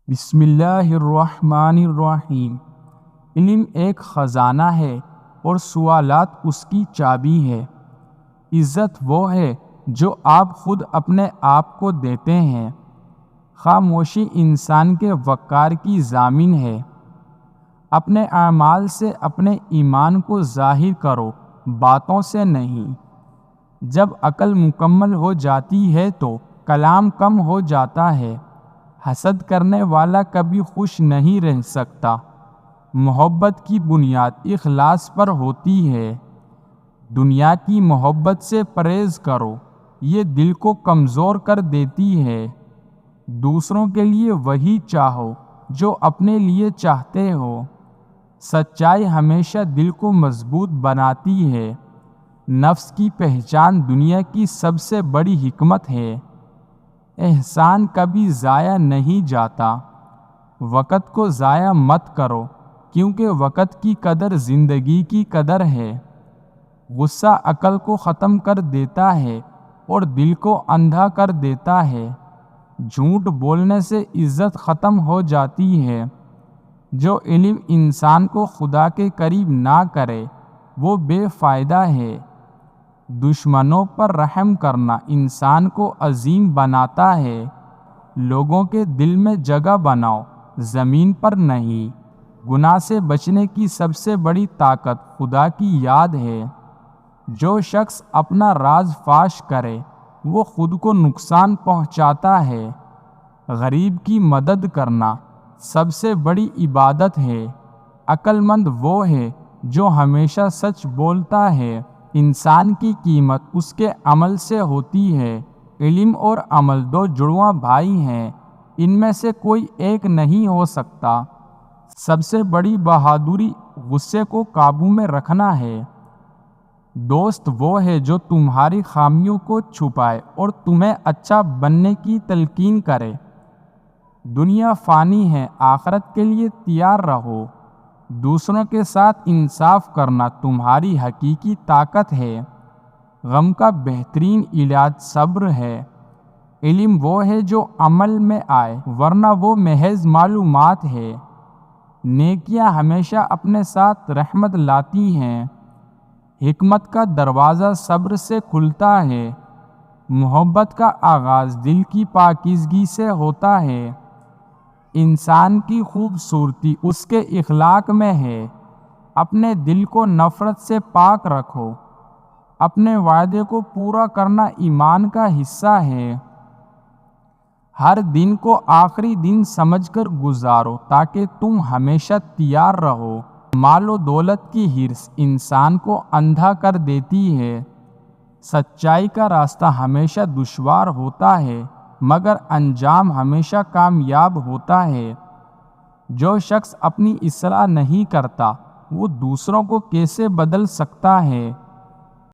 بسم اللہ الرحمن الرحیم۔ علم ایک خزانہ ہے اور سوالات اس کی چابی ہے۔ عزت وہ ہے جو آپ خود اپنے آپ کو دیتے ہیں۔ خاموشی انسان کے وقار کی ضامن ہے۔ اپنے اعمال سے اپنے ایمان کو ظاہر کرو، باتوں سے نہیں۔ جب عقل مکمل ہو جاتی ہے تو کلام کم ہو جاتا ہے۔ حسد کرنے والا کبھی خوش نہیں رہ سکتا۔ محبت کی بنیاد اخلاص پر ہوتی ہے۔ دنیا کی محبت سے پرہیز کرو، یہ دل کو کمزور کر دیتی ہے۔ دوسروں کے لیے وہی چاہو جو اپنے لیے چاہتے ہو۔ سچائی ہمیشہ دل کو مضبوط بناتی ہے۔ نفس کی پہچان دنیا کی سب سے بڑی حکمت ہے۔ احسان کبھی ضائع نہیں جاتا۔ وقت کو ضائع مت کرو، کیونکہ وقت کی قدر زندگی کی قدر ہے۔ غصہ عقل کو ختم کر دیتا ہے اور دل کو اندھا کر دیتا ہے۔ جھوٹ بولنے سے عزت ختم ہو جاتی ہے۔ جو علم انسان کو خدا کے قریب نہ کرے وہ بے فائدہ ہے۔ دشمنوں پر رحم کرنا انسان کو عظیم بناتا ہے۔ لوگوں کے دل میں جگہ بناؤ، زمین پر نہیں۔ گناہ سے بچنے کی سب سے بڑی طاقت خدا کی یاد ہے۔ جو شخص اپنا راز فاش کرے وہ خود کو نقصان پہنچاتا ہے۔ غریب کی مدد کرنا سب سے بڑی عبادت ہے۔ عقل مند وہ ہے جو ہمیشہ سچ بولتا ہے۔ انسان کی قیمت اس کے عمل سے ہوتی ہے۔ علم اور عمل دو جڑواں بھائی ہیں، ان میں سے کوئی ایک نہیں ہو سکتا۔ سب سے بڑی بہادری غصے کو قابو میں رکھنا ہے۔ دوست وہ ہے جو تمہاری خامیوں کو چھپائے اور تمہیں اچھا بننے کی تلقین کرے۔ دنیا فانی ہے، آخرت کے لیے تیار رہو۔ دوسروں کے ساتھ انصاف کرنا تمہاری حقیقی طاقت ہے۔ غم کا بہترین علاج صبر ہے۔ علم وہ ہے جو عمل میں آئے، ورنہ وہ محض معلومات ہے۔ نیکیاں ہمیشہ اپنے ساتھ رحمت لاتی ہیں۔ حکمت کا دروازہ صبر سے کھلتا ہے۔ محبت کا آغاز دل کی پاکیزگی سے ہوتا ہے۔ انسان کی خوبصورتی اس کے اخلاق میں ہے۔ اپنے دل کو نفرت سے پاک رکھو۔ اپنے وعدے کو پورا کرنا ایمان کا حصہ ہے۔ ہر دن کو آخری دن سمجھ کر گزارو تاکہ تم ہمیشہ تیار رہو۔ مال و دولت کی ہرس انسان کو اندھا کر دیتی ہے۔ سچائی کا راستہ ہمیشہ دشوار ہوتا ہے، مگر انجام ہمیشہ کامیاب ہوتا ہے۔ جو شخص اپنی اصلاح نہیں کرتا وہ دوسروں کو کیسے بدل سکتا ہے؟